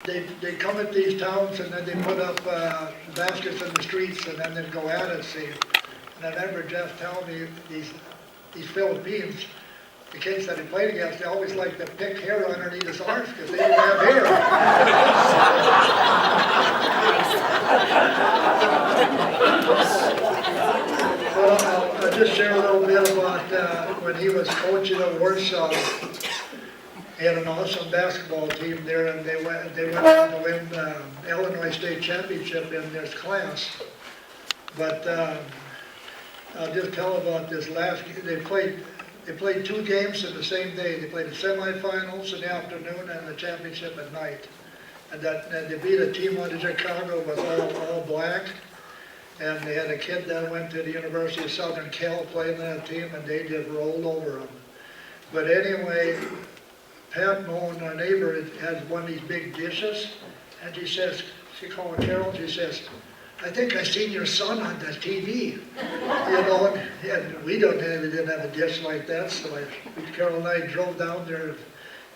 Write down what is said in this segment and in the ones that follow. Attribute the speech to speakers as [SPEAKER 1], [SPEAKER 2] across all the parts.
[SPEAKER 1] They come at these towns and then they put up baskets in the streets and then they'd go at it, see. And I remember Jeff telling me these Philippines, the kids that he played against, they always like to pick hair underneath his arms because they didn't have hair. Well, I'll just share a little bit about when he was coaching at Warsaw. He had an awesome basketball team there, and they went on to win the Illinois State Championship in this class. But I'll just tell about this last. They played 2 games in the same day. They played the semifinals in the afternoon and the championship at night. And they beat a team out of Chicago was all black. And they had a kid that went to the University of Southern Cal playing that team, and they just rolled over them. But anyway, Pat Moen, our neighbor, has one of these big dishes, and she says, she called Carol, she says, I think I seen your son on the TV. You know, and we didn't have a dish like that, so Carol and I drove down there,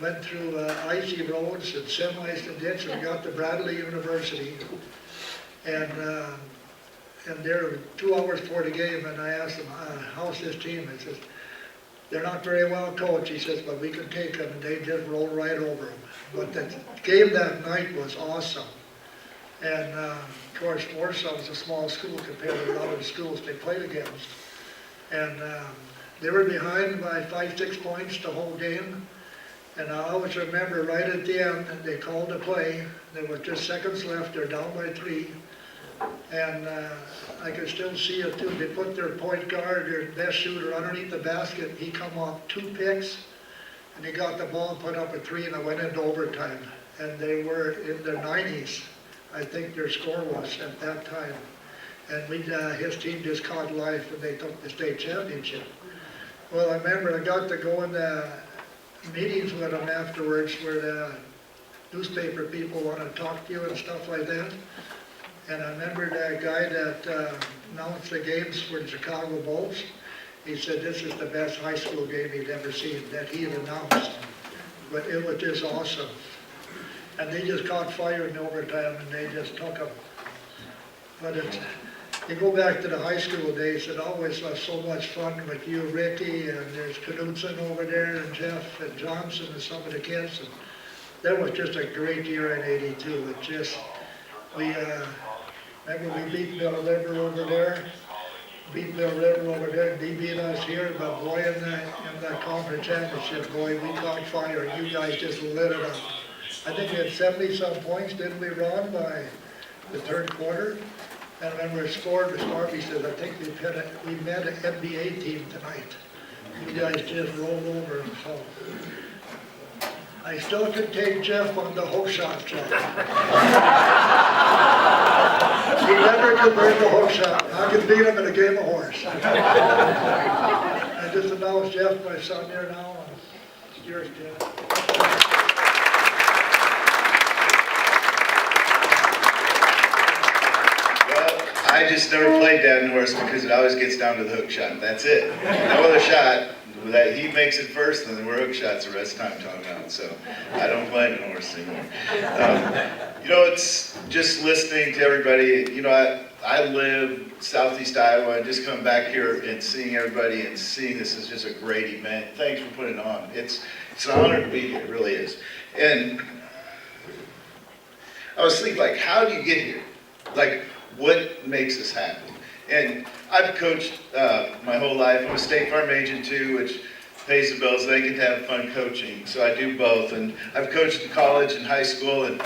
[SPEAKER 1] went through icy roads and semis and ditch, and got to Bradley University. And there, 2 hours before the game, and I asked them, how's this team? He says, they're not very well coached, he says, but we can take them, and they just roll right over them. But the game that night was awesome. And of course, Warsaw was a small school compared to a lot of the schools they played against. And they were behind by 5-6 points the whole game. And I always remember right at the end, they called a play. There were just seconds left, they're down by 3. And I could still see it too. They put their point guard, their best shooter, underneath the basket. He come off 2 picks, and he got the ball, put up a 3, and it went into overtime. And they were in their 90s, I think their score was at that time. And his team just caught life, and they took the state championship. Well, I remember I got to go in the meetings with them afterwards, where the newspaper people want to talk to you and stuff like that. And I remember that guy that announced the games for the Chicago Bulls. He said this is the best high school game he'd ever seen that he had announced. But it was just awesome. And they just caught fire in overtime, and they just took them. But you go back to the high school days, it always was so much fun with you, Ricky, and there's Knudsen over there, and Jeff and Johnson and some of the kids. And that was just a great year in '82. It just, remember we beat Bill River over there, and they beat us here, but boy, in that conference championship, boy, we caught fire. You guys just lit it up. I think we had 70-some points, didn't we, Ron, by the 3rd quarter? And I remember Scorby said, I think we met an NBA team tonight. You guys just rolled over them, so. I still could take Jeff on the hook shot, Jeff. He never could bring the hook shot. I could beat him in a game of horse. I just announced Jeff, my son, here now. It's yours, Jeff.
[SPEAKER 2] I just never played that in horse because it always gets down to the hook shot. That's it. No other shot. That he makes it first, and then we're hook shots the rest of the time talking out. So I don't play in horse anymore. You know, it's just listening to everybody. You know, I live southeast Iowa. And just coming back here and seeing everybody and seeing this is just a great event. Thanks for putting it on. It's an honor to be here. It really is. And I was thinking, like, how do you get here? Like, what makes this happen? And I've coached my whole life. I'm a State Farm agent too, which pays the bills. They get to have fun coaching, so I do both. And I've coached in college and high school, and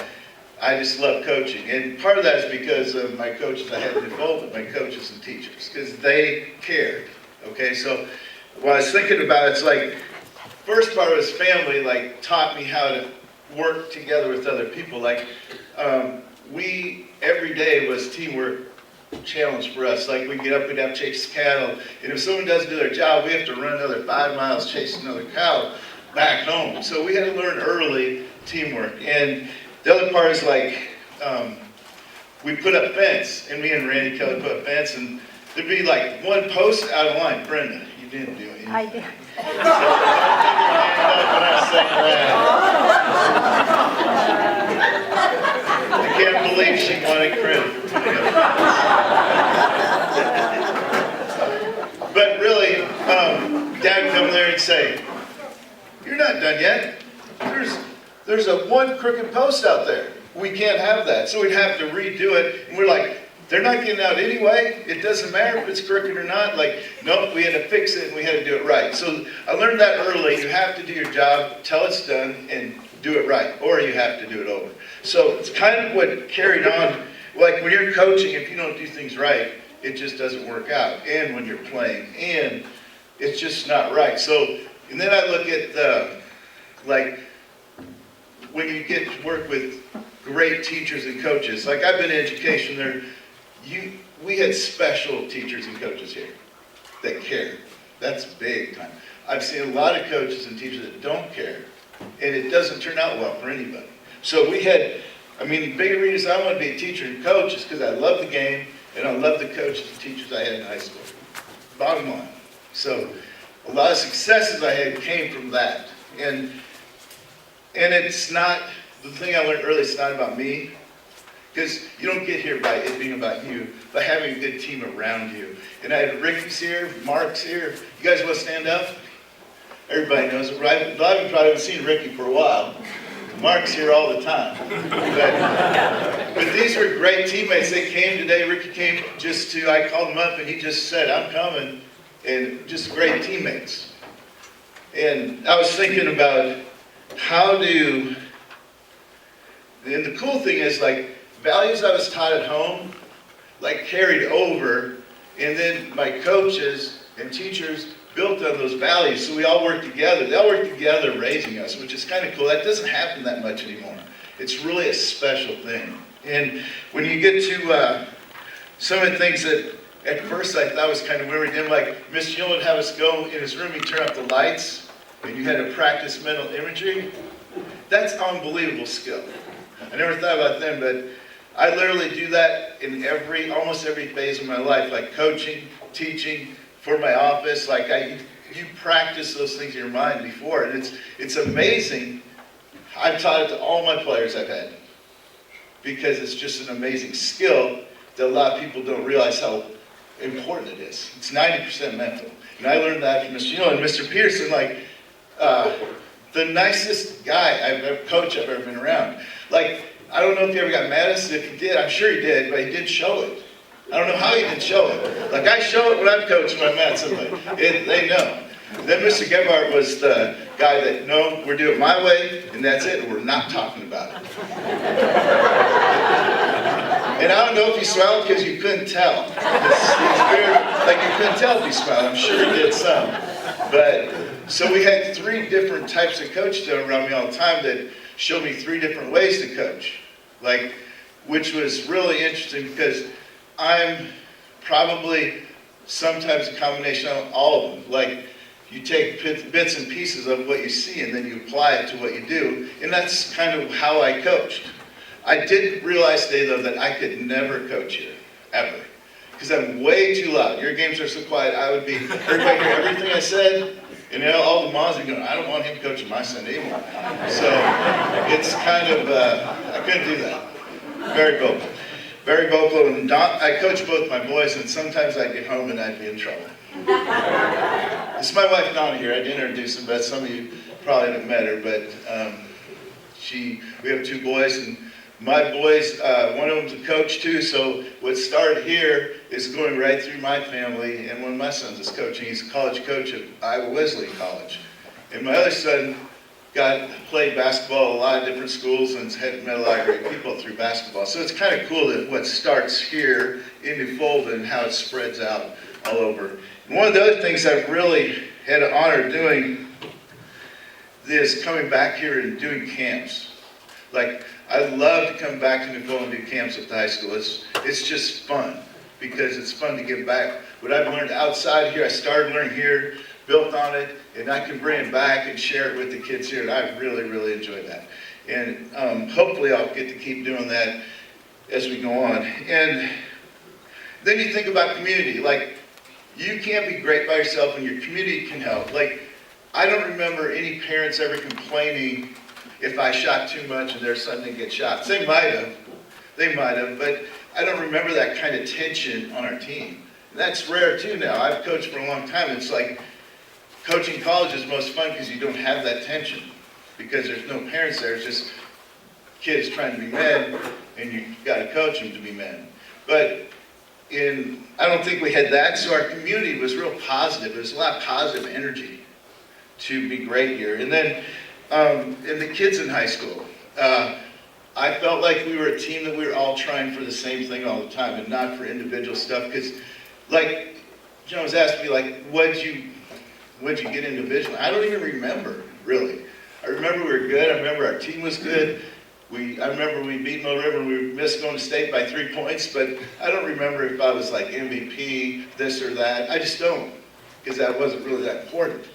[SPEAKER 2] I just love coaching. And part of that is because of my coaches. I had to involve with my coaches and teachers because they cared. Okay, so what I was thinking about, it's like first part was family. Like taught me how to work together with other people. Like every day was teamwork. Challenge for us. Like we get up, we'd have to chase cattle, and if someone doesn't do their job, we have to run another 5 miles chasing another cow back home. So we had to learn early teamwork. And the other part is like we put up fence, and me and Randy Kelly put up fence, and there'd be like one post out of line. Brenda, you didn't do anything.
[SPEAKER 3] I did.
[SPEAKER 2] So, believe she wanted credit for me. But really, Dad would come there and say, "You're not done yet. There's a one crooked post out there. We can't have that." So we'd have to redo it. And we're like, they're not getting out anyway. It doesn't matter if it's crooked or not. Like, nope, we had to fix it and we had to do it right. So I learned that early. You have to do your job till it's done and do it right, or you have to do it over. So it's kind of what carried on. Like when you're coaching, if you don't do things right, it just doesn't work out. And when you're playing, and it's just not right. So, and then I look at like when you get to work with great teachers and coaches. Like I've been in education there. We had special teachers and coaches here that care. That's big time. I've seen a lot of coaches and teachers that don't care, and it doesn't turn out well for anybody. So we had, I mean, the big reason I want to be a teacher and coach is because I love the game, and I love the coaches and teachers I had in high school. Bottom line. So a lot of successes I had came from that. And it's not, the thing I learned early, it's not about me. Because you don't get here by it being about you, by having a good team around you. And I had Ricky's here, Mark's here. You guys want to stand up? Everybody knows it, right? A lot of you probably haven't seen Ricky for a while. Mark's here all the time. But these were great teammates. They came today. Ricky came just to, I called him up and he just said, "I'm coming." And just great teammates. And I was thinking about and the cool thing is like, values I was taught at home, like carried over, and then my coaches and teachers built on those values, so we all work together. They all work together raising us, which is kind of cool. That doesn't happen that much anymore. It's really a special thing. And when you get to some of the things that at first I thought was kind of weird, then like Miss Jill would have us go in his room, he'd turn off the lights, and you had to practice mental imagery. That's unbelievable skill. I never thought about them, but I literally do that in almost every phase of my life, like coaching, teaching, for my office. Like you practice those things in your mind before, and it's amazing. I've taught it to all my players I've had, because it's just an amazing skill that a lot of people don't realize how important it is. It's 90% mental, and I learned that from Mr. and Mr. Peterson, like the nicest coach I've ever been around. Like, I don't know if he ever got mad at us. If he did, I'm sure he did, but he did show it. I don't know how he did show it. Like, I show it when I'm coaching, when I'm mad at somebody. They know. Then Mr. Gebhardt was the guy that, no, we're doing it my way, and that's it, and we're not talking about it. And I don't know if he smiled because you couldn't tell. It's weird. Like, you couldn't tell if he smiled. I'm sure he did some. But, so we had 3 different types of coaches around me all the time that showed me 3 different ways to coach. Like, which was really interesting because I'm probably sometimes a combination of all of them. Like, you take bits and pieces of what you see and then you apply it to what you do. And that's kind of how I coached. I did realize today, though, that I could never coach here, ever. Because I'm way too loud. Your games are so quiet, everybody hear everything I said. And all the moms are going, I don't want him coaching my son anymore. So it's kind of, I couldn't do that. Very vocal. Very vocal. And I coach both my boys, and sometimes I'd get home and I'd be in trouble. This is my wife Donna here. I didn't introduce her, but some of you probably haven't met her. But we have 2 boys, and my boys, one of them's a coach too, so what started here is going right through my family, and one of my sons is coaching. He's a college coach at Iowa Wesleyan College. And my other son played basketball at a lot of different schools and had met a lot of great people through basketball. So it's kind of cool that what starts here in New Fulda and how it spreads out all over. And one of the other things I've really had an honor doing is coming back here and doing camps. Like, I love to come back to New Fulda and do camps at the high school. It's just fun, because it's fun to give back. What I've learned outside here, I started learning here, built on it, and I can bring it back and share it with the kids here, and I really, really enjoy that. And hopefully I'll get to keep doing that as we go on. And then you think about community. Like, you can't be great by yourself, and your community can help. Like, I don't remember any parents ever complaining if I shot too much and their son didn't get shot. They might have. They might have, but I don't remember that kind of tension on our team. And that's rare too now. I've coached for a long time. It's like coaching college is most fun because you don't have that tension, because there's no parents there. It's just kids trying to be men, and you got to coach them to be men. But I don't think we had that, so our community was real positive. There was a lot of positive energy to be great here. And then, and the kids in high school, I felt like we were a team that we were all trying for the same thing all the time, and not for individual stuff. Because, like, John was asking me, like, what'd you get individually? I don't even remember, really. I remember we were good. I remember our team was good. I remember we beat Mill River. We missed going to state by 3 points, but I don't remember if I was like MVP, this or that. I just don't, because that wasn't really that important,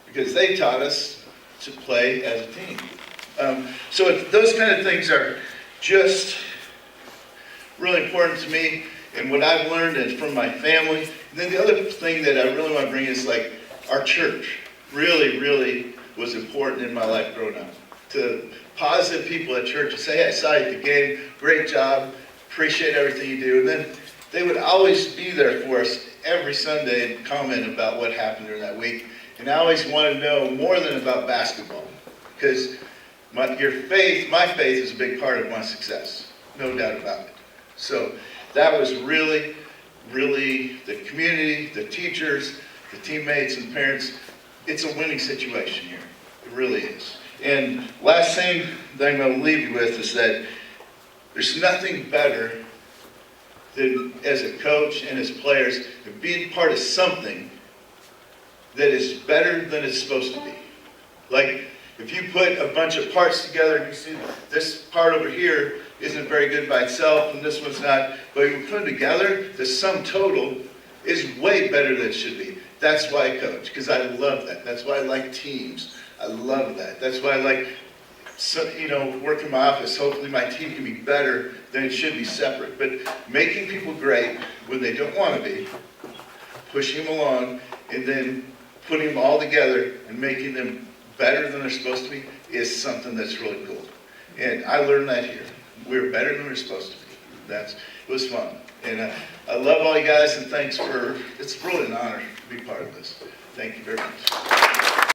[SPEAKER 2] because they taught us to play as a team. So those kind of things are just really important to me, and what I've learned is from my family. And then the other thing that I really want to bring is like our church really, really was important in my life growing up. To positive people at church to say, hey, I saw you at the game, great job, appreciate everything you do. And then they would always be there for us every Sunday and comment about what happened during that week. And I always want to know more than about basketball, because my faith is a big part of my success, no doubt about it. So that was really, really the community, the teachers, the teammates and parents. It's a winning situation here. It really is. And last thing that I'm going to leave you with is that there's nothing better than, as a coach and as players, than being part of something that is better than it's supposed to be. Like, if you put a bunch of parts together and you see this part over here isn't very good by itself and this one's not, but you put them together, the sum total is way better than it should be. That's why I coach, because I love that. That's why I like teams. I love that. That's why I like, work in my office. Hopefully my team can be better than it should be separate. But making people great when they don't want to be, pushing them along, and then putting them all together and making them better than they're supposed to be is something that's really cool. And I learned that here. We were better than we were supposed to be. It was fun. And I love all you guys, and thanks it's really an honor to be part of this. Thank you very much.